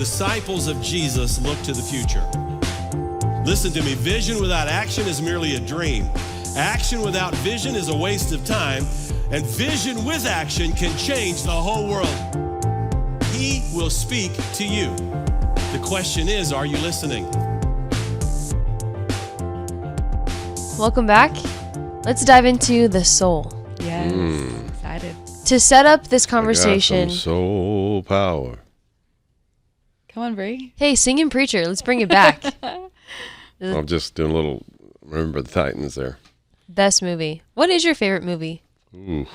disciples of Jesus look to the future. Listen to me, vision without action is merely a dream. Action without vision is a waste of time, and vision with action can change the whole world. He will speak to you. The question is, are you listening? Welcome back. Let's dive into the soul. Yes, excited. To set up this I conversation, got some soul power. Come on, Bree. hey, singing preacher, let's bring it back. I'm just doing a little Remember the Titans there. Best movie. What is your favorite movie? Ooh.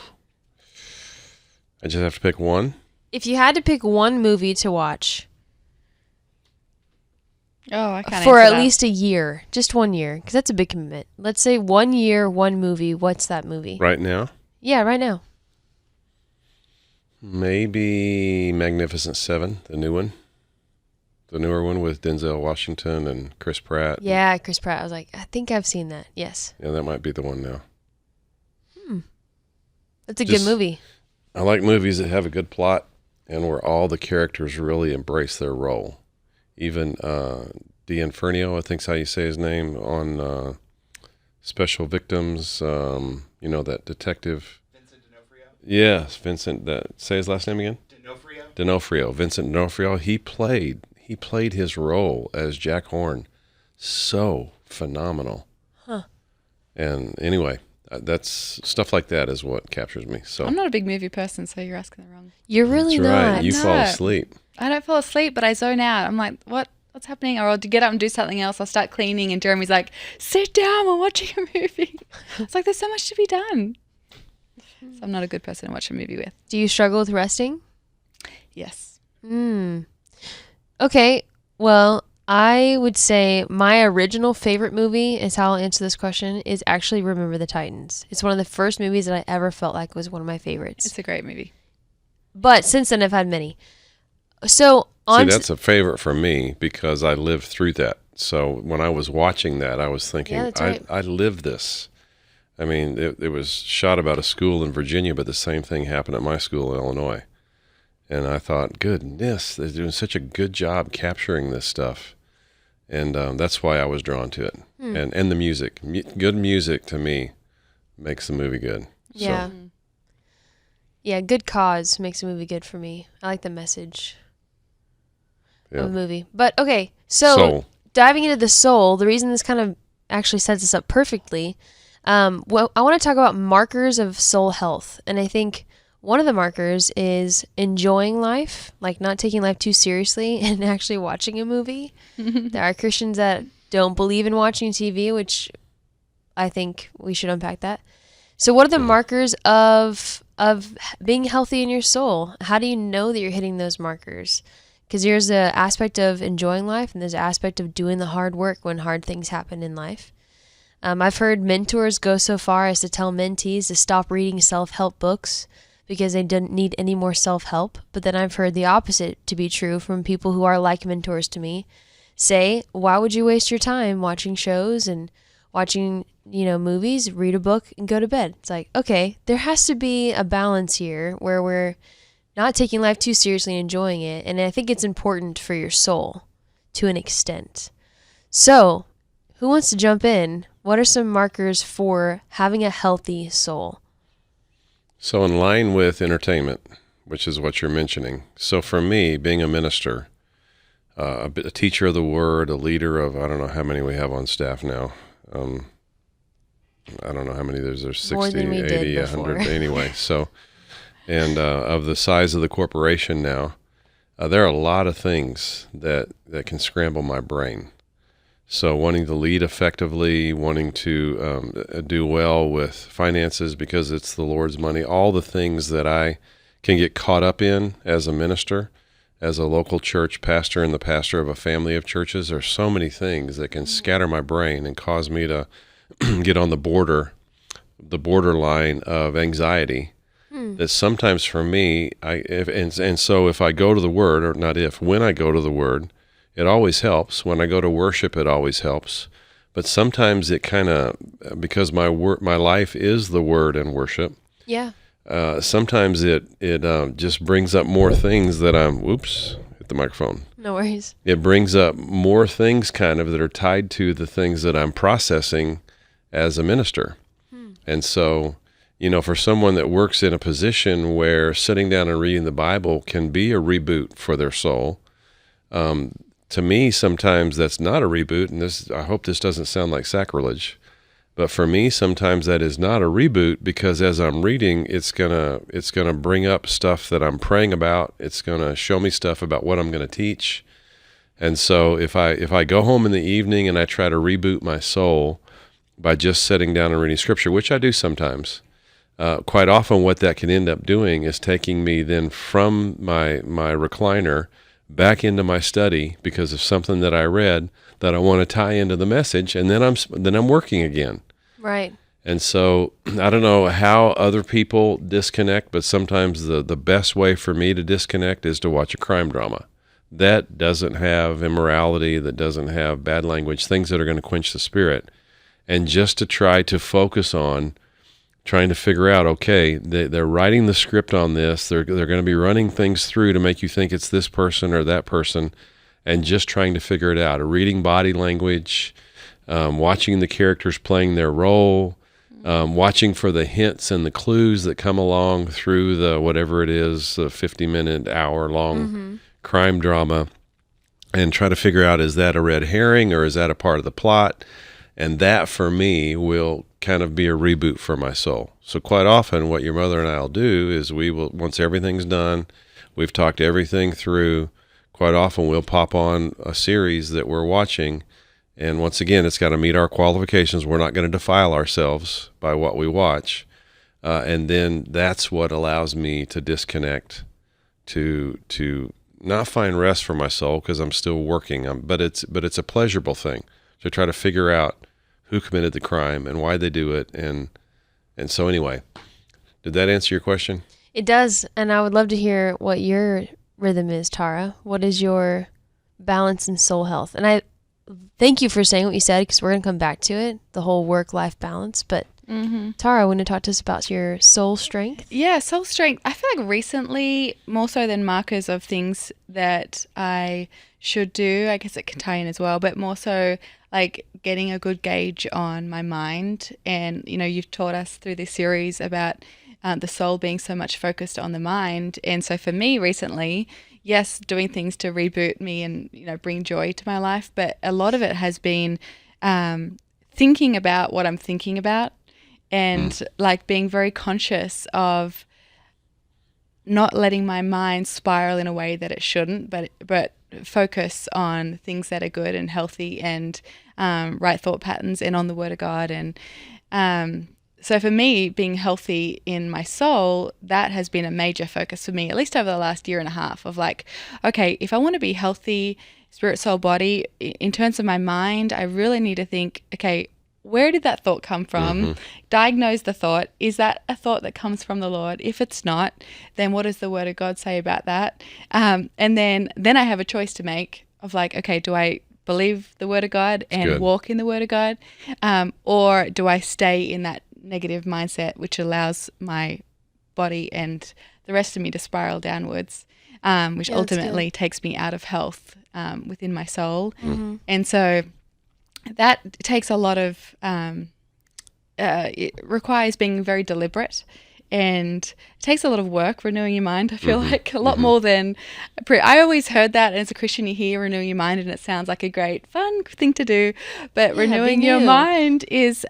I just have to pick one. If you had to pick one movie to watch Oh, I can't for answer at that. least a year, just 1 year, because that's a big commitment. Let's say 1 year, one movie. What's that movie? Right now, Yeah, right now. maybe Magnificent Seven, the new one. The newer one with Denzel Washington and Chris Pratt. Yeah, Chris Pratt. I was like, I think I've seen that. Yes. Yeah, that might be the one now. That's a Just- good movie. I like movies that have a good plot and where all the characters really embrace their role. Even D'Inferno, I think's how you say his name, on Special Victims, you know, that detective. Vincent D'Onofrio. Yes, Vincent, say his last name again? D'Onofrio. Vincent D'Onofrio. He played his role as Jack Horn so phenomenal. Huh. And anyway, that's stuff like that is what captures me. So I'm not a big movie person, so you're asking the wrong. You're really that's not. right. You No. fall asleep. I don't fall asleep, but I zone out. I'm like, what's happening? Or I'll get up and do something else. I'll start cleaning, and Jeremy's like, sit down, we're watching a movie. It's like, there's so much to be done. So I'm not a good person to watch a movie with. Do you struggle with resting? Yes. Okay, well, I would say my original favorite movie, is how I'll answer this question, is actually Remember the Titans. It's one of the first movies that I ever felt like was one of my favorites. It's a great movie. But since then, I've had many. So, See, that's a favorite for me because I lived through that. So when I was watching that, I was thinking, Yeah, that's right. I lived this. I mean, it was shot about a school in Virginia, but the same thing happened at my school in Illinois. And I thought, goodness, they're doing such a good job capturing this stuff. And that's why I was drawn to it. And the music. Good music, to me, makes the movie good. yeah. So, Yeah, good cause makes a movie good for me. I like the message of a yeah. movie. But, okay, so Soul. diving into the soul, the reason this kind of actually sets us up perfectly, well, I want to talk about markers of soul health. And I think one of the markers is enjoying life, like not taking life too seriously and actually watching a movie. There are Christians that don't believe in watching TV, which I think we should unpack that. So what are the markers of being healthy in your soul? How do you know that you're hitting those markers? Because there's an aspect of enjoying life and there's an aspect of doing the hard work when hard things happen in life. I've heard mentors go so far as to tell mentees to stop reading self-help books because they didn't need any more self-help. But then I've heard the opposite to be true from people who are like mentors to me. Say, why would you waste your time watching shows and watching, movies, read a book, and go to bed? It's like, okay, there has to be a balance here where we're not taking life too seriously and enjoying it. And I think it's important for your soul to an extent. So, who wants to jump in? What are some markers for having a healthy soul? So in line with entertainment, which is what you're mentioning. So for me, being a minister, a teacher of the word, a leader of, I don't know how many we have on staff now. I don't know how many there's 60, More than we did 80, before. 100 anyway. So, and of the size of the corporation now, there are a lot of things that can scramble my brain. So wanting to lead effectively, wanting to do well with finances because it's the Lord's money, all the things that I can get caught up in as a minister, as a local church pastor and the pastor of a family of churches. There's so many things that can scatter my brain and cause me to get on the borderline of anxiety. That sometimes for me, so if I go to the Word, or not if, when I go to the Word, it always helps. When I go to worship, it always helps. But sometimes it kind of, because my life is the Word and worship, Yeah. sometimes it just brings up more things that at the microphone. No worries. It brings up more things kind of that are tied to the things that I'm processing as a minister. And so, for someone that works in a position where sitting down and reading the Bible can be a reboot for their soul, to me, sometimes that's not a reboot, and I hope this doesn't sound like sacrilege, but for me, sometimes that is not a reboot, because as I'm reading, it's gonna bring up stuff that I'm praying about. It's gonna show me stuff about what I'm gonna teach. And so if I go home in the evening and I try to reboot my soul by just sitting down and reading Scripture, which I do sometimes, quite often what that can end up doing is taking me then from my recliner back into my study because of something that I read that I want to tie into the message, and then I'm working again. Right. And so I don't know how other people disconnect, but sometimes the best way for me to disconnect is to watch a crime drama that doesn't have immorality, that doesn't have bad language, things that are going to quench the spirit, and just to try to focus on trying to figure out, okay, they're writing the script on this. They're going to be running things through to make you think it's this person or that person, and just trying to figure it out. Reading body language, watching the characters playing their role, watching for the hints and the clues that come along through the whatever it is, the 50-minute, hour-long crime drama, and try to figure out, is that a red herring or is that a part of the plot? And that, for me, will kind of be a reboot for my soul. So quite often what your mother and I will do is we will, once everything's done, we've talked everything through, quite often we'll pop on a series that we're watching. And once again, it's got to meet our qualifications. We're not going to defile ourselves by what we watch. And then that's what allows me to disconnect, to not find rest for my soul because I'm still working. But it's a pleasurable thing to try to figure out who committed the crime and why they do it. And so anyway, did that answer your question? It does. And I would love to hear what your rhythm is, Tara. What is your balance in soul health? And I thank you for saying what you said, because we're going to come back to it, the whole work-life balance. But Tara, want to talk to us about your soul strength? Yeah, soul strength. I feel like recently, more so than markers of things that I should do, I guess it can tie in as well, but more so like getting a good gauge on my mind. And, you've taught us through this series about the soul being so much focused on the mind. And so for me recently, yes, doing things to reboot me and, bring joy to my life, but a lot of it has been thinking about what I'm thinking about, and like being very conscious of not letting my mind spiral in a way that it shouldn't, but focus on things that are good and healthy and right thought patterns and on the Word of God. And so for me, being healthy in my soul, that has been a major focus for me, at least over the last year and a half, of like, okay, if I want to be healthy, spirit, soul, body, in terms of my mind, I really need to think, okay, where did that thought come from? Diagnose the thought. Is that a thought that comes from the Lord? If it's not, then what does the Word of God say about that? And then I have a choice to make of like, okay, do I believe the Word of God and walk in the Word of God? Or do I stay in that negative mindset, which allows my body and the rest of me to spiral downwards, which ultimately takes me out of health within my soul? And so that takes a lot of, it requires being very deliberate, and it takes a lot of work renewing your mind. I feel like a lot more than, I always heard that as a Christian, you hear renewing your mind and it sounds like a great fun thing to do, but renewing your mind is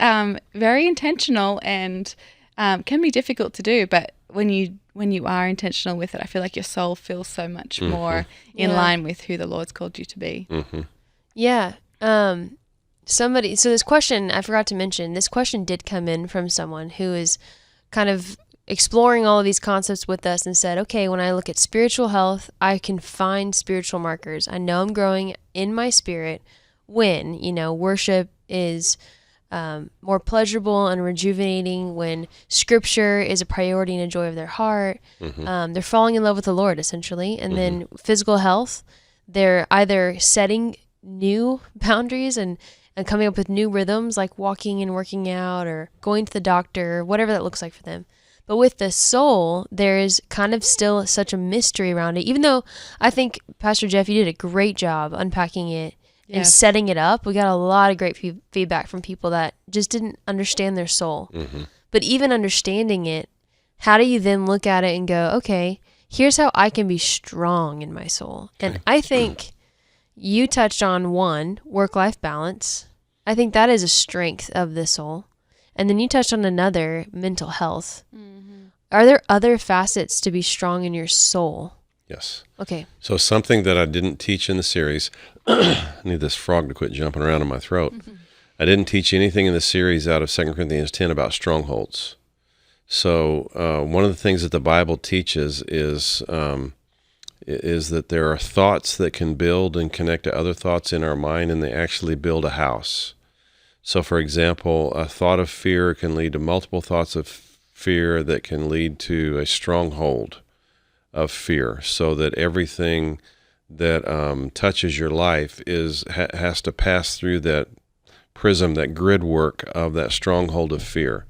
very intentional and can be difficult to do. But when you are intentional with it, I feel like your soul feels so much more in line with who the Lord's called you to be. Yeah. So this question, I forgot to mention, this question did come in from someone who is kind of exploring all of these concepts with us and said, okay, when I look at spiritual health, I can find spiritual markers. I know I'm growing in my spirit when, worship is more pleasurable and rejuvenating, when scripture is a priority and a joy of their heart. They're falling in love with the Lord, essentially. And then physical health, they're either setting new boundaries and coming up with new rhythms, like walking and working out or going to the doctor, whatever that looks like for them. But with the soul, there is kind of still such a mystery around it. Even though I think, Pastor Jeff, you did a great job unpacking it and Yes. setting it up. We got a lot of great feedback from people that just didn't understand their soul. But even understanding it, how do you then look at it and go, okay, here's how I can be strong in my soul? And I think you touched on one, work-life balance. I think that is a strength of the soul. And then you touched on another, mental health. Are there other facets to be strong in your soul? Yes. Okay. So something that I didn't teach in the series, I need this frog to quit jumping around in my throat. I didn't teach anything in the series out of 2 Corinthians 10 about strongholds. So one of the things that the Bible teaches is that there are thoughts that can build and connect to other thoughts in our mind, and they actually build a house. So, for example, a thought of fear can lead to multiple thoughts of fear that can lead to a stronghold of fear, so that everything that touches your life has to pass through that prism, that grid work of that stronghold of fear.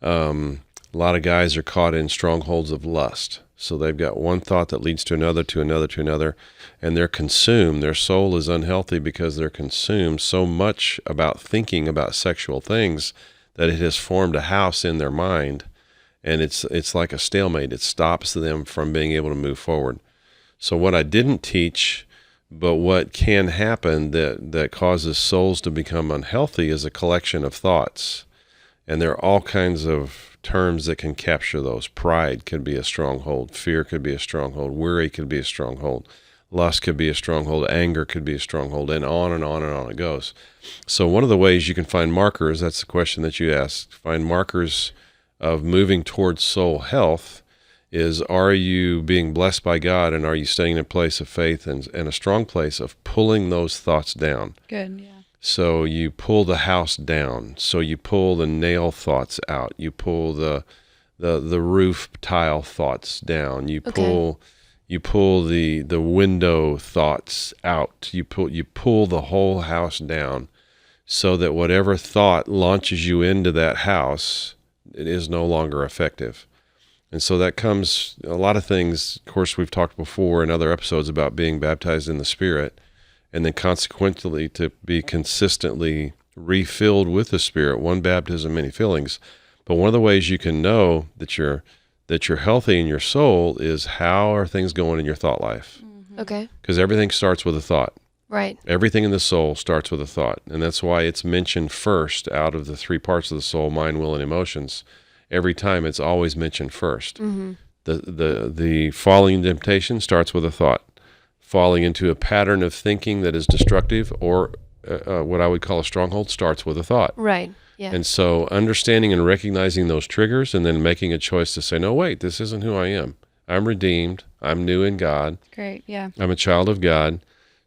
A lot of guys are caught in strongholds of lust. So they've got one thought that leads to another, to another, to another, and they're consumed. Their soul is unhealthy because they're consumed so much about thinking about sexual things that it has formed a house in their mind, and it's like a stalemate. It stops them from being able to move forward. So what I didn't teach, but what can happen that causes souls to become unhealthy, is a collection of thoughts. And there are all kinds of terms that can capture those. Pride could be a stronghold. Fear could be a stronghold. Worry could be a stronghold. Lust could be a stronghold. Anger could be a stronghold, and on and on and on it goes. So one of the ways you can find markers, that's the question that you asked, find markers of moving towards soul health, is, are you being blessed by God, and are you staying in a place of faith and a strong place of pulling those thoughts down? Good, yeah. So you pull the house down. So you pull the nail thoughts out. You pull the roof tile thoughts down. You pull the window thoughts out. You pull the whole house down, so that whatever thought launches you into that house, it is no longer effective. And so that comes a lot of things. Of course, we've talked before in other episodes about being baptized in the Spirit, and then consequently to be consistently refilled with the Spirit, one baptism, many fillings. But one of the ways you can know that you're healthy in your soul is, how are things going in your thought life? Okay. Because everything starts with a thought. Right. Everything in the soul starts with a thought. And that's why it's mentioned first out of the three parts of the soul, mind, will, and emotions. Every time it's always mentioned first. The falling into temptation starts with a thought. Falling into a pattern of thinking that is destructive, or what I would call a stronghold, starts with a thought. Right. Yeah. And so understanding and recognizing those triggers, and then making a choice to say, no, wait, this isn't who I am. I'm redeemed. I'm new in God. Great, yeah. I'm a child of God.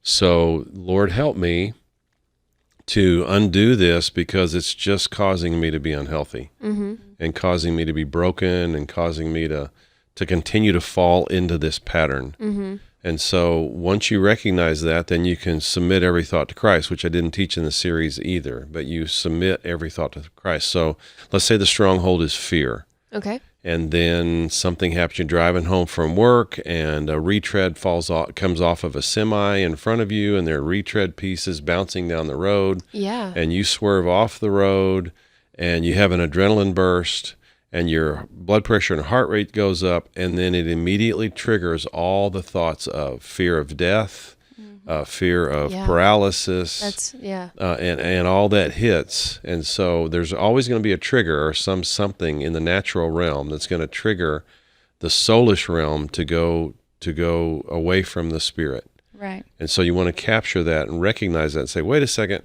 So, Lord, help me to undo this, because it's just causing me to be unhealthy, and causing me to be broken, and causing me to continue to fall into this pattern. And so once you recognize that, then you can submit every thought to Christ, which I didn't teach in the series either, but you submit every thought to Christ. So let's say the stronghold is fear. Okay. And then something happens. You're driving home from work, and a retread comes off of a semi in front of you, and there are retread pieces bouncing down the road. Yeah. And you swerve off the road, and you have an adrenaline burst, and your blood pressure and heart rate goes up, and then it immediately triggers all the thoughts of fear of death, fear of paralysis. That's, yeah. And all that hits. And so there's always going to be a trigger, or something in the natural realm that's going to trigger the soulish realm to go away from the Spirit. Right. And so you want to capture that and recognize that and say, wait a second,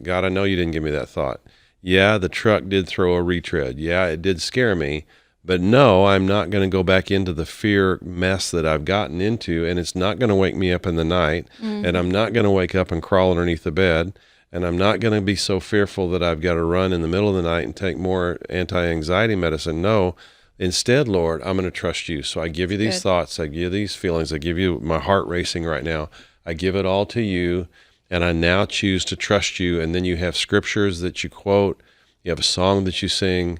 God, I know you didn't give me that thought. Yeah, the truck did throw a retread. Yeah, it did scare me. But no, I'm not going to go back into the fear mess that I've gotten into, and it's not going to wake me up in the night, and I'm not going to wake up and crawl underneath the bed, and I'm not going to be so fearful that I've got to run in the middle of the night and take more anti-anxiety medicine. No, instead, Lord, I'm going to trust you. So I give you these thoughts, I give you these feelings, I give you my heart racing right now. I give it all to you, and I now choose to trust you. And then you have scriptures that you quote, you have a song that you sing,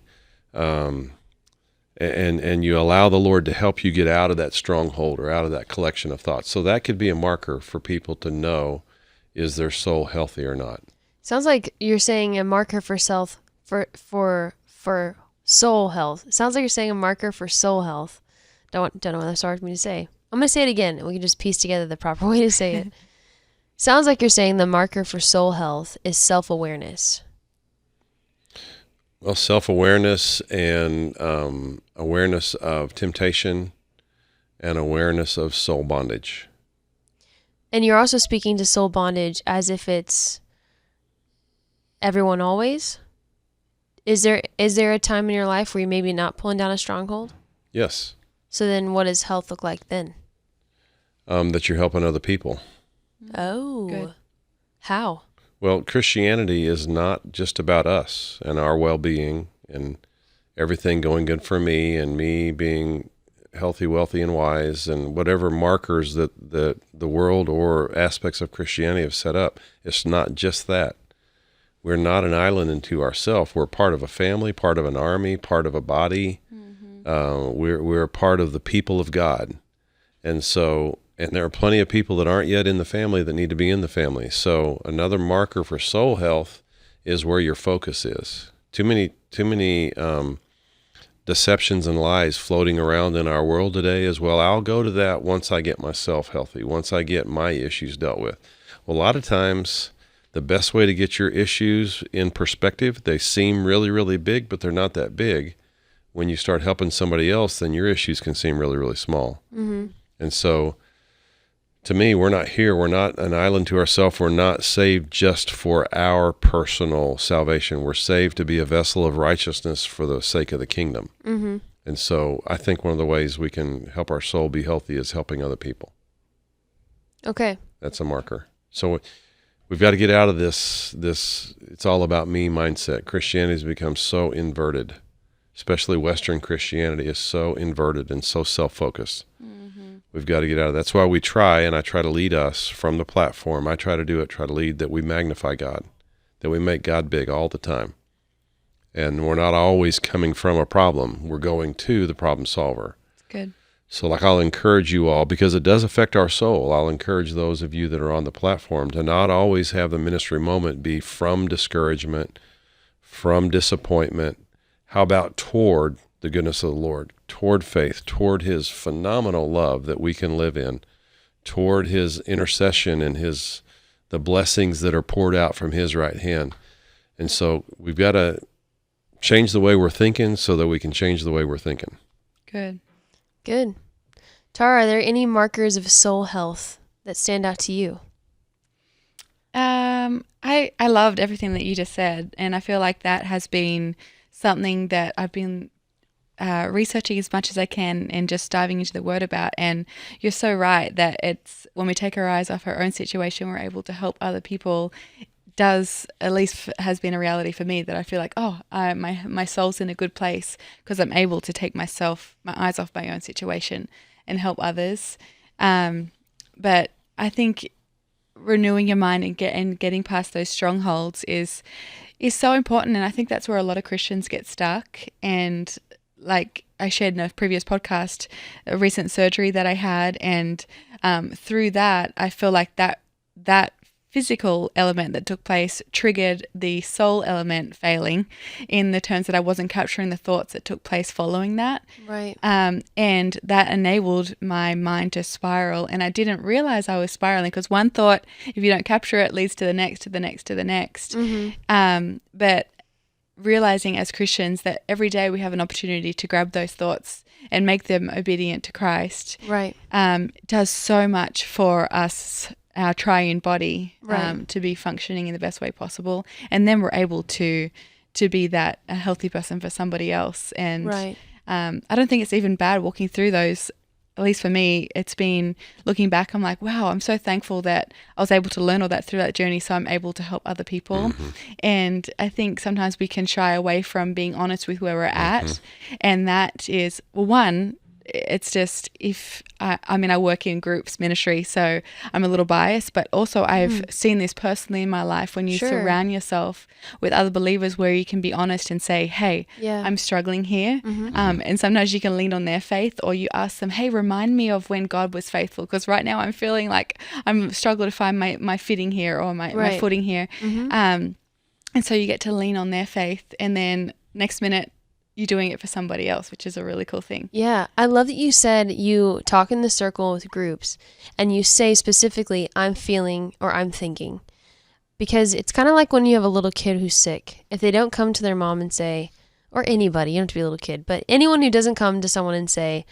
and you allow the Lord to help you get out of that stronghold or out of that collection of thoughts. So that could be a marker for people to know, is their soul healthy or not? Sounds like you're saying a marker for for soul health. Sounds like you're saying a marker for soul health. Don't know what that's hard for me to say. I'm gonna say it again, and we can just piece together the proper way to say it. Sounds like you're saying the marker for soul health is self-awareness. Well, self-awareness and awareness of temptation and awareness of soul bondage. And you're also speaking to soul bondage as if it's everyone always. Is there a time in your life where you're maybe not pulling down a stronghold? Yes. So then what does health look like then? That you're helping other people. Oh. Good. How? Well, Christianity is not just about us and our well-being and everything going good for me and me being healthy, wealthy, and wise, and whatever markers that the world or aspects of Christianity have set up. It's not just that. We're not an island unto ourselves. We're part of a family, part of an army, part of a body. We're a part of the people of God. And there are plenty of people that aren't yet in the family that need to be in the family. So another marker for soul health is where your focus is. Too many deceptions and lies floating around in our world today as well. I'll go to that once I get myself healthy, once I get my issues dealt with. Well, a lot of times the best way to get your issues in perspective, they seem really, really big, but they're not that big. When you start helping somebody else, then your issues can seem really, really small. Mm-hmm. And so to me, we're not here. We're not an island to ourselves. We're not saved just for our personal salvation. We're saved to be a vessel of righteousness for the sake of the kingdom. Mm-hmm. And so I think one of the ways we can help our soul be healthy is helping other people. Okay. That's a marker. So we've got to get out of this it's all about me mindset. Christianity has become so inverted, especially Western Christianity is so inverted and so self-focused. We've got to get out of that. That's why we try, and I try to lead us from the platform. I try to lead that we magnify God, that we make God big all the time. And we're not always coming from a problem. We're going to the problem solver. Good. So I'll encourage you all, because it does affect our soul. I'll encourage those of you that are on the platform to not always have the ministry moment be from discouragement, from disappointment. How about toward the goodness of the Lord, toward faith, toward his phenomenal love that we can live in, toward his intercession and the blessings that are poured out from his right hand. And so we've got to change the way we're thinking so that we can change the way we're thinking. Good. Good. Tara, are there any markers of soul health that stand out to you? I loved everything that you just said, and I feel like that has been something that I've been researching as much as I can and just diving into the word about. And you're so right that it's when we take our eyes off our own situation, we're able to help other people. Does at least has been a reality for me that I feel like, my soul's in a good place because I'm able to take my eyes off my own situation and help others. But I think renewing your mind and getting past those strongholds is so important. And I think that's where a lot of Christians get stuck. And like I shared in a previous podcast, a recent surgery that I had, and through that, I feel like that physical element that took place triggered the soul element failing in the terms that I wasn't capturing the thoughts that took place following that. Right. And that enabled my mind to spiral. And I didn't realize I was spiraling because one thought, if you don't capture it, leads to the next, to the next, to the next. Mm-hmm. But realizing as Christians that every day we have an opportunity to grab those thoughts and make them obedient to Christ. Right. Does so much for us, our triune body, right. To be functioning in the best way possible. And then we're able to be a healthy person for somebody else. And right. I don't think it's even bad walking through those. At least for me, it's been looking back, I'm like, wow, I'm so thankful that I was able to learn all that through that journey, so I'm able to help other people. Mm-hmm. And I think sometimes we can shy away from being honest with where we're at. And that is, well, one, it's just I work in groups ministry, so I'm a little biased, but also I've seen this personally in my life when you Sure. surround yourself with other believers where you can be honest and say, hey, Yeah. I'm struggling here. And sometimes you can lean on their faith, or you ask them, hey, remind me of when God was faithful, because right now I'm feeling like I'm struggling to find my fitting here or my Right. footing here. And so you get to lean on their faith, and then next minute you're doing it for somebody else, which is a really cool thing. Yeah, I love that you said you talk in the circle with groups and you say specifically, I'm feeling or I'm thinking. Because it's kind of like when you have a little kid who's sick. If they don't come to their mom and say, or anybody, you don't have to be a little kid, but anyone who doesn't come to someone and say,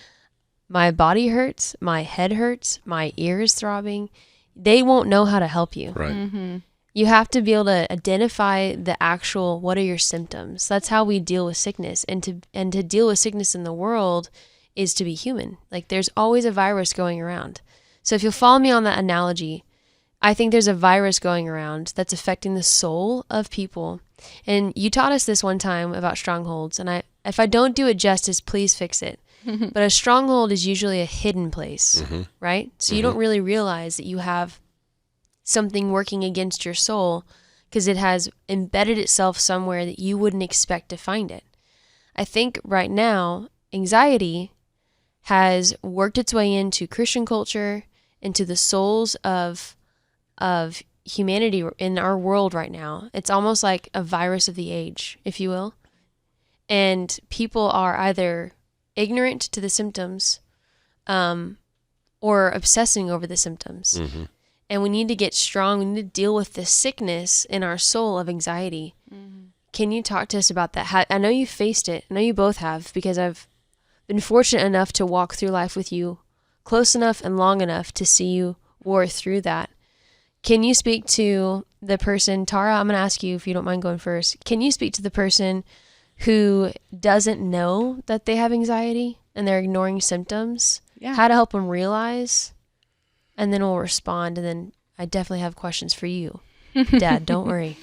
my body hurts, my head hurts, my ear is throbbing, they won't know how to help you. Right. You have to be able to identify the actual, what are your symptoms? That's how we deal with sickness. And to deal with sickness in the world is to be human. Like there's always a virus going around. So if you'll follow me on that analogy, I think there's a virus going around that's affecting the soul of people. And you taught us this one time about strongholds. And if I don't do it justice, please fix it. But a stronghold is usually a hidden place, right? So you don't really realize that you have something working against your soul because it has embedded itself somewhere that you wouldn't expect to find it. I think right now, anxiety has worked its way into Christian culture, into the souls of humanity in our world right now. It's almost like a virus of the age, if you will. And people are either ignorant to the symptoms or obsessing over the symptoms. And we need to get strong. We need to deal with this sickness in our soul of anxiety. Can you talk to us about that? I know you faced it. I know you both have, because I've been fortunate enough to walk through life with you close enough and long enough to see you war through that. Can you speak to the person, Tara, I'm going to ask you if you don't mind going first. Can you speak to the person who doesn't know that they have anxiety and they're ignoring symptoms? Yeah. How to help them realize? And then we'll respond. And then I definitely have questions for you, Dad. Don't worry.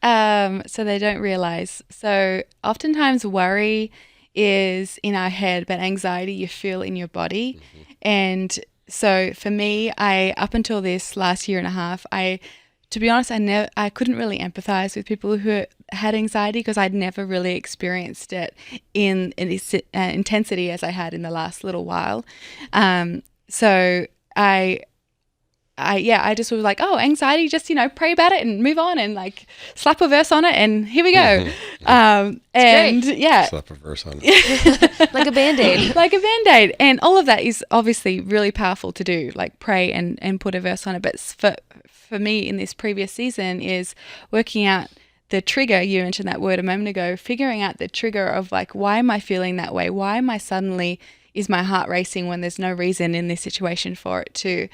So they don't realize. So oftentimes worry is in our head, but anxiety you feel in your body. And so for me, up until this last year and a half, to be honest, I couldn't really empathize with people who had anxiety because I'd never really experienced it in this intensity as I had in the last little while. So I just was like, oh, anxiety, just, pray about it and move on and like slap a verse on it and here we go. And great. yeah. Slap a verse on it. Like a Band-Aid. Like a Band-Aid. And all of that is obviously really powerful to do, like pray and put a verse on it. But for me in this previous season is working out the trigger. You mentioned that word a moment ago, figuring out the trigger of like, why am I feeling that way? Why am I suddenly, is my heart racing when there's no reason in this situation for it to?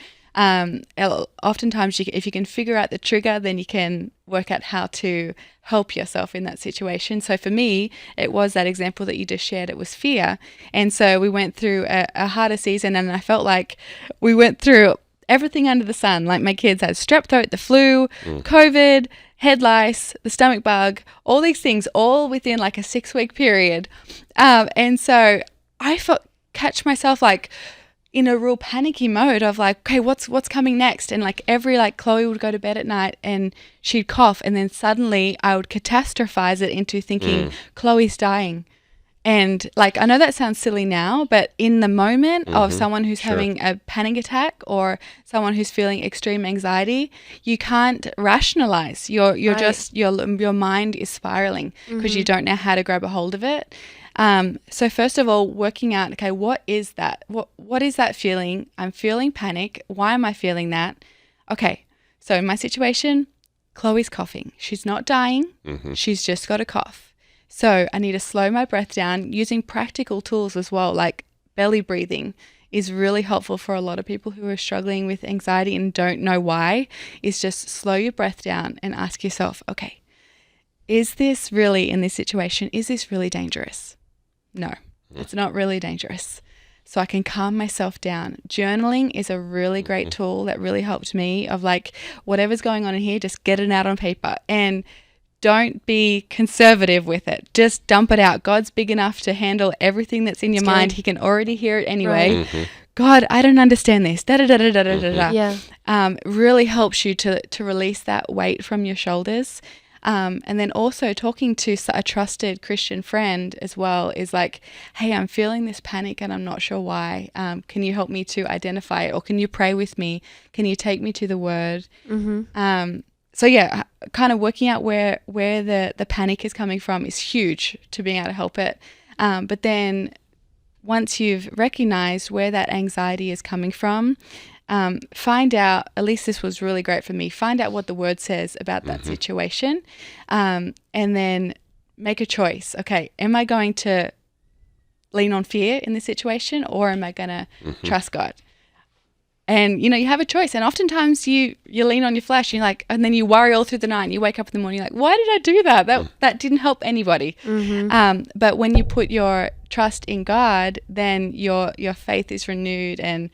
Oftentimes if you can figure out the trigger, then you can work out how to help yourself in that situation. So for me, it was that example that you just shared. It was fear. And so we went through a harder season, and I felt like we went through everything under the sun. Like my kids had strep throat, the flu, COVID, head lice, the stomach bug, all these things all within like a 6-week period. And so I catch myself like in a real panicky mode of like, okay, what's coming next? And like Chloe would go to bed at night and she'd cough, and then suddenly I would catastrophize it into thinking Chloe's dying. And like, I know that sounds silly now, but in the moment of someone who's having a panic attack or someone who's feeling extreme anxiety, you can't rationalize. You're Right. just, your mind is spiraling because you don't know how to grab a hold of it. So first of all, working out, okay, what is that? What is that feeling? I'm feeling panic. Why am I feeling that? Okay. So in my situation, Chloe's coughing. She's not dying. She's just got a cough. So I need to slow my breath down using practical tools as well, like belly breathing is really helpful for a lot of people who are struggling with anxiety and don't know why, is just slow your breath down and ask yourself, okay, is this really, in this situation, is this really dangerous? No, it's not really dangerous. So I can calm myself down. Journaling is a really great tool that really helped me of like, whatever's going on in here, just get it out on paper. And don't be conservative with it. Just dump it out. God's big enough to handle everything that's in your That's mind. good. He can already hear it anyway. Right. God, I don't understand this. Da da da da da da da. Yeah. Really helps you to release that weight from your shoulders. And then also talking to a trusted Christian friend as well is like, hey, I'm feeling this panic and I'm not sure why. Can you help me to identify it, or can you pray with me? Can you take me to the Word? So yeah, kind of working out where the panic is coming from is huge to being able to help it. But then once you've recognized where that anxiety is coming from, find out, at least this was really great for me, find out what the Word says about that situation, and then make a choice. Okay, am I going to lean on fear in this situation, or am I going to trust God? And, you have a choice. And oftentimes you lean on your flesh, and then you worry all through the night, and you wake up in the morning, you're like, why did I do that? That didn't help anybody. But when you put your trust in God, then your faith is renewed. And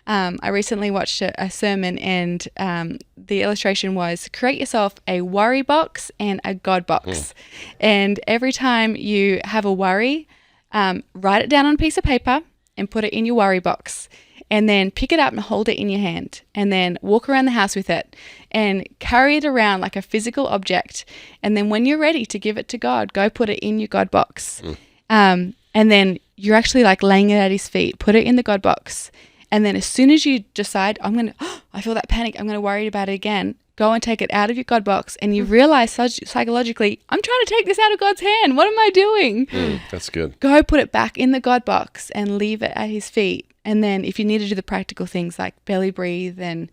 I recently watched a sermon, and the illustration was, create yourself a worry box and a God box. And every time you have a worry, write it down on a piece of paper and put it in your worry box. And then pick it up and hold it in your hand, and then walk around the house with it and carry it around like a physical object. And then when you're ready to give it to God, go put it in your God box. And then you're actually like laying it at His feet, put it in the God box. And then as soon as you decide, I feel that panic, I'm going to worry about it again, go and take it out of your God box, and you realize psychologically, I'm trying to take this out of God's hand. What am I doing? That's good. Go put it back in the God box and leave it at His feet. And then if you need to do the practical things like belly breathe and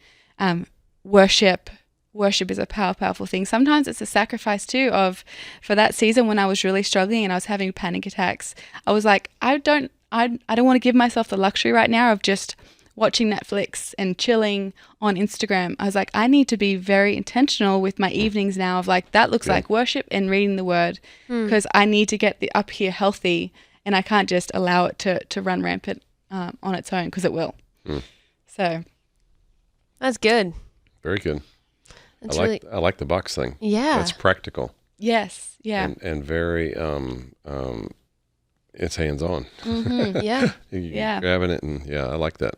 worship is a powerful thing. Sometimes it's a sacrifice too for that season when I was really struggling and I was having panic attacks. I was like, I don't want to give myself the luxury right now of just watching Netflix and chilling on Instagram. I was like, I need to be very intentional with my evenings now of like, that looks like worship and reading the Word, because I need to get up here healthy, and I can't just allow it to run rampant on its own, because it will. So That's good. Very good. That's I like the box thing. Yeah. That's practical. Yes. Yeah. And very it's hands on. Yeah. Yeah. Grabbing it, and I like that.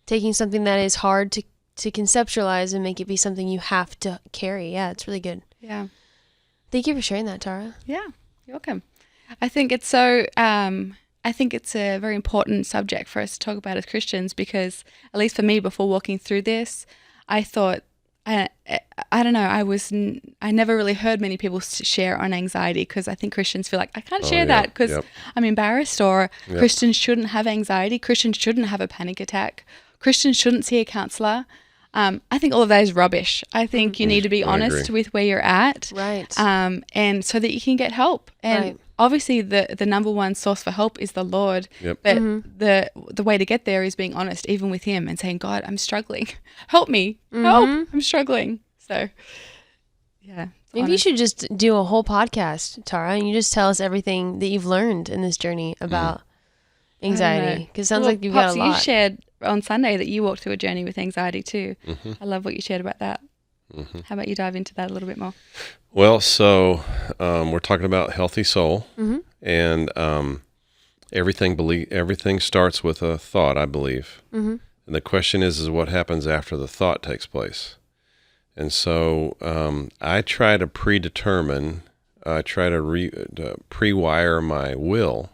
Taking something that is hard to conceptualize and make it be something you have to carry. Yeah, it's really good. Yeah. Thank you for sharing that, Tara. Yeah. You're welcome. I think it's so. I think it's a very important subject for us to talk about as Christians, because at least for me, before walking through this, I thought, I don't know, I never really heard many people share on anxiety, because I think Christians feel like, I can't share that because I'm embarrassed, or Christians shouldn't have anxiety. Christians shouldn't have a panic attack. Christians shouldn't see a counselor. I think all of that is rubbish. I think you need to be honest with where you're at. Right. And so that you can get help. And obviously the number one source for help is the Lord. Yep. But the way to get there is being honest, even with Him, and saying, God, I'm struggling. Help me. Help. I'm struggling. So, yeah. Maybe you should just do a whole podcast, Tara, and you just tell us everything that you've learned in this journey about anxiety. Because it sounds like you've got a lot. You shared on Sunday that you walked through a journey with anxiety too. I love what you shared about that. How about you dive into that a little bit more? Well, so we're talking about healthy soul, and everything starts with a thought, I believe. And the question is what happens after the thought takes place? And so I try to predetermine, pre-wire my will,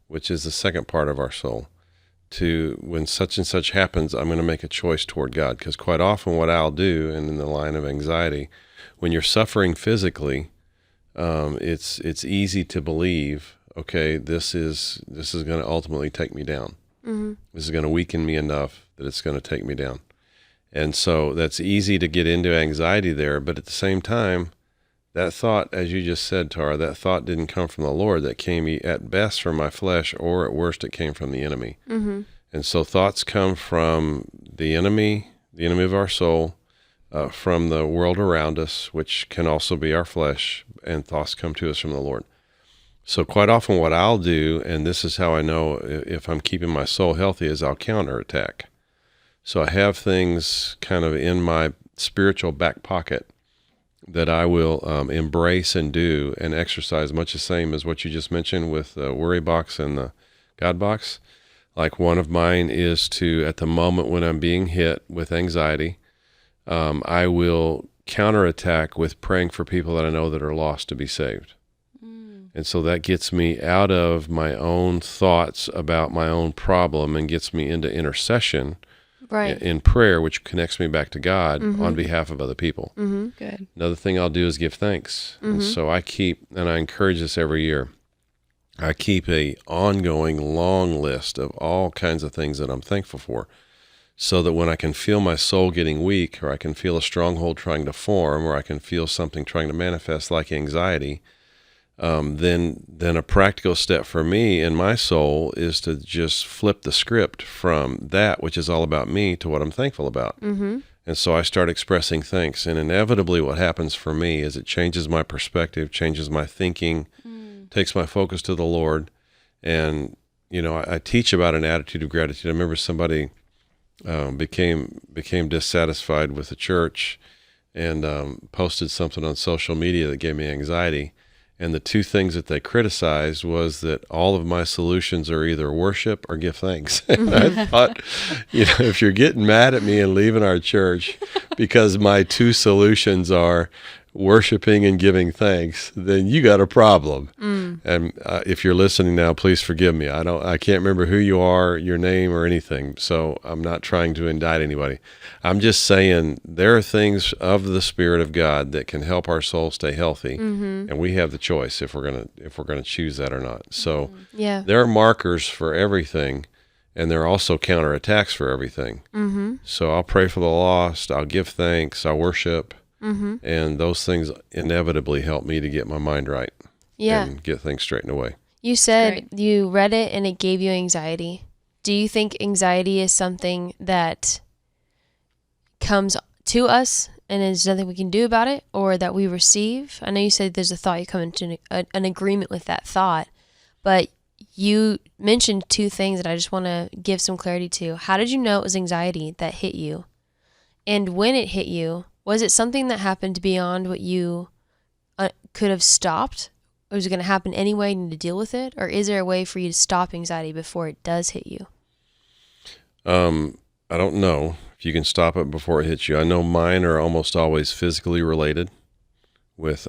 which is the second part of our soul, to when such and such happens, I'm going to make a choice toward God. Because quite often what I'll do, and in the line of anxiety, when you're suffering physically, it's easy to believe, okay, this is going to ultimately take me down. This is going to weaken me enough that it's going to take me down. And so that's easy to get into anxiety there. But at the same time, that thought, as you just said, Tara, that thought didn't come from the Lord. That came at best from my flesh, or at worst it came from the enemy. And so thoughts come from the enemy of our soul, from the world around us, which can also be our flesh, and thoughts come to us from the Lord. So quite often what I'll do, and this is how I know if I'm keeping my soul healthy, is I'll counterattack. So I have things kind of in my spiritual back pocket that I will embrace and do and exercise, much the same as what you just mentioned with the worry box and the God box. Like one of mine is to, at the moment when I'm being hit with anxiety, I will counterattack with praying for people that I know that are lost to be saved. And so that gets me out of my own thoughts about my own problem and gets me into intercession Right. in prayer, which connects me back to God on behalf of other people. Good. Another thing I'll do is give thanks. And so I keep, and I encourage this every year, I keep a ongoing long list of all kinds of things that I'm thankful for, so that when I can feel my soul getting weak, or I can feel a stronghold trying to form, or I can feel something trying to manifest like anxiety, then a practical step for me in my soul is to just flip the script from that, which is all about me, to what I'm thankful about. And so I start expressing thanks. And inevitably what happens for me is it changes my perspective, changes my thinking, takes my focus to the Lord. And, I teach about an attitude of gratitude. I remember somebody became dissatisfied with the church and posted something on social media that gave me anxiety. And the two things that they criticized was that all of my solutions are either worship or give thanks. And I thought, if you're getting mad at me and leaving our church because my two solutions are worshiping and giving thanks, then you got a problem. And if you're listening now, please forgive me. I can't remember who you are, your name, or anything. So I'm not trying to indict anybody. I'm just saying there are things of the Spirit of God that can help our soul stay healthy, and we have the choice if we're gonna choose that or not. So Yeah. there are markers for everything, and there are also counterattacks for everything. So I'll pray for the lost. I'll give thanks. I'll worship. And those things inevitably help me to get my mind right Yeah. and get things straightened away. You said you read it and it gave you anxiety. Do you think anxiety is something that comes to us and there's nothing we can do about it, or that we receive? I know you said there's a thought, you come into an agreement with that thought, but you mentioned two things that I just want to give some clarity to. How did you know it was anxiety that hit you? And when it hit you, was it something that happened beyond what you could have stopped? Or is it going to happen anyway, you need to deal with it? Or is there a way for you to stop anxiety before it does hit you? I don't know if you can stop it before it hits you. I know mine are almost always physically related with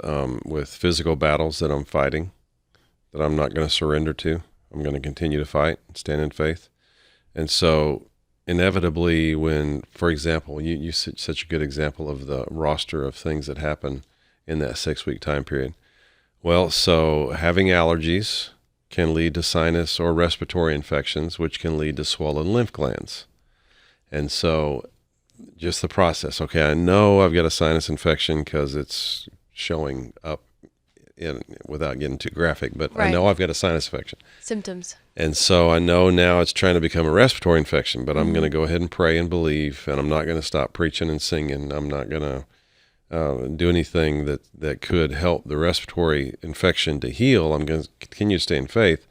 physical battles that I'm fighting, that I'm not going to surrender to. I'm going to continue to fight and stand in faith. And so inevitably when, for example, you such a good example of the roster of things that happen in that 6-week time period. Well, so having allergies can lead to sinus or respiratory infections, which can lead to swollen lymph glands. And so just the process. Okay, I know I've got a sinus infection because it's showing up without getting too graphic, but I know I've got a sinus infection. Symptoms. And so I know now it's trying to become a respiratory infection, but I'm going to go ahead and pray and believe, and I'm not going to stop preaching and singing. I'm not going to do anything that could help the respiratory infection to heal. I'm going to continue to stay in faith.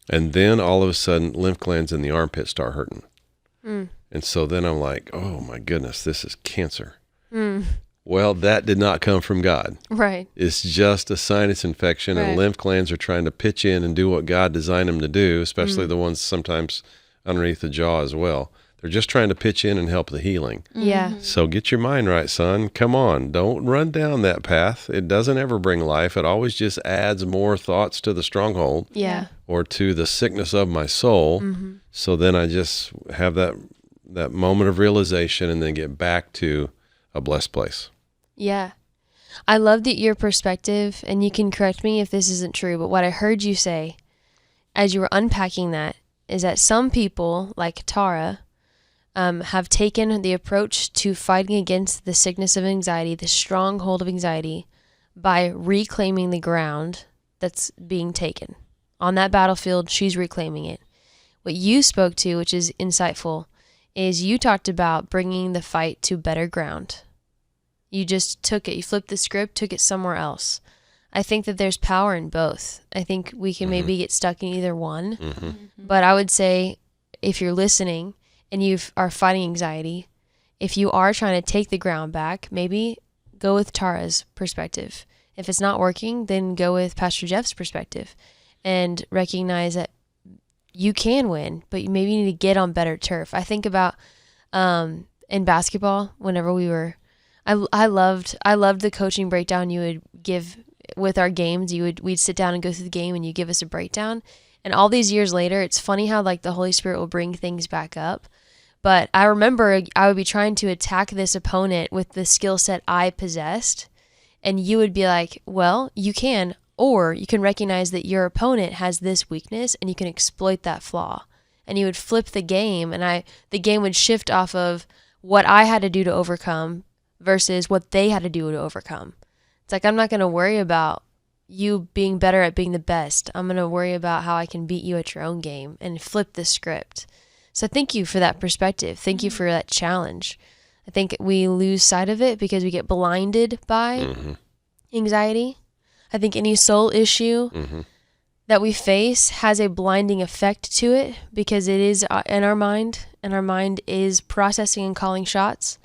And then all of a sudden, lymph glands in the armpit start hurting. And so then I'm like, oh my goodness, this is cancer. Well, that did not come from God. Right. It's just a sinus infection, and lymph glands are trying to pitch in and do what God designed them to do, especially the ones sometimes underneath the jaw as well. They're just trying to pitch in and help the healing. Yeah. So get your mind right, son. Come on. Don't run down that path. It doesn't ever bring life. It always just adds more thoughts to the stronghold Yeah. or to the sickness of my soul. So then I just have that moment of realization and then get back to a blessed place. Yeah. I love that your perspective, and you can correct me if this isn't true, but what I heard you say as you were unpacking that is that some people, like Tara, have taken the approach to fighting against the sickness of anxiety, the stronghold of anxiety, by reclaiming the ground that's being taken. On that battlefield, she's reclaiming it. What you spoke to, which is insightful, is you talked about bringing the fight to better ground. You just took it, you flipped the script, took it somewhere else. I think that there's power in both. I think we can maybe get stuck in either one. But I would say if you're listening and you are fighting anxiety, if you are trying to take the ground back, maybe go with Tara's perspective. If it's not working, then go with Pastor Jeff's perspective and recognize that you can win, but maybe you need to get on better turf. I think about in basketball, whenever I loved the coaching breakdown you would give with our games. We'd sit down and go through the game and you give us a breakdown. And all these years later, it's funny how like the Holy Spirit will bring things back up. But I remember I would be trying to attack this opponent with the skill set I possessed. And you would be like, well, you can, or you can recognize that your opponent has this weakness and you can exploit that flaw. And you would flip the game, and the game would shift off of what I had to do to overcome versus what they had to do to overcome. It's like, I'm not going to worry about you being better at being the best. I'm going to worry about how I can beat you at your own game and flip the script. So thank you for that perspective. Thank you for that challenge. I think we lose sight of it because we get blinded by anxiety. I think any soul issue that we face has a blinding effect to it because it is in our mind, and our mind is processing and calling shots.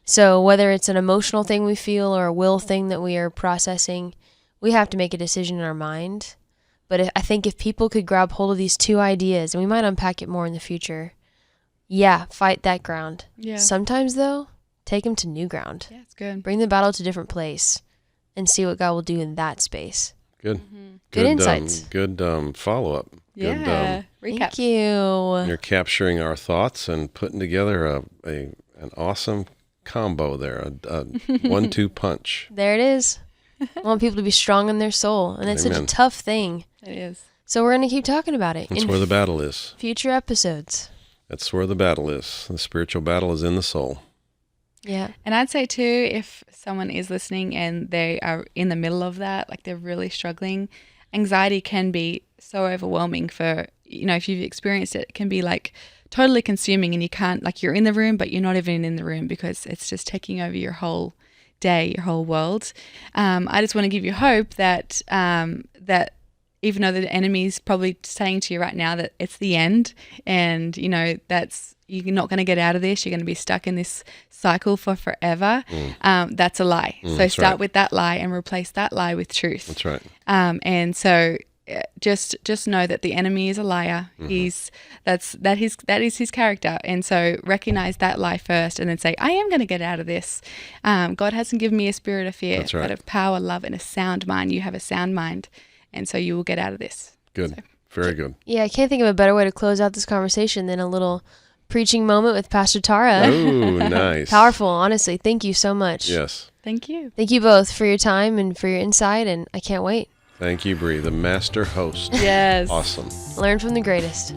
So whether it's an emotional thing we feel or a will thing that we are processing, we have to make a decision in our mind. But I think if people could grab hold of these two ideas, and we might unpack it more in the future, fight that ground. Yeah. Sometimes, though, take them to new ground. Yeah, it's good. Bring the battle to a different place and see what God will do in that space. Good. Good insights. Good follow-up. Yeah. Recap. Thank you. You're capturing our thoughts and putting together an awesome combo there, a 1-2 punch. There it is. I want people to be strong in their soul, and it's such a Amen. tough thing. It is. So we're going to keep talking about it That's in where the battle is. future episodes. That's where the battle is. The spiritual battle is in the soul. Yeah. And I'd say too, if someone is listening and they are in the middle of that, like they're really struggling, anxiety can be so overwhelming for, if you've experienced it, it can be like totally consuming, and you can't, like, you're in the room, but you're not even in the room because it's just taking over your whole day, your whole world. I just want to give you hope that that even though the enemy's probably saying to you right now that it's the end, and that's, you're not going to get out of this, you're going to be stuck in this cycle for forever, that's a lie. So that's start right. with that lie and replace that lie with truth. That's right. And so just know that the enemy is a liar. That is his character. And so recognize that lie first, and then say, I am going to get out of this. God hasn't given me a spirit of fear, That's right. but of power, love, and a sound mind. You have a sound mind, and so you will get out of this. Good. So. Very good. Yeah, I can't think of a better way to close out this conversation than a little preaching moment with Pastor Tara. Oh, nice. Powerful, honestly. Thank you so much. Yes. Thank you. Thank you both for your time and for your insight, and I can't wait. Thank you, Bree, the master host. Yes. Awesome. Learn from the greatest.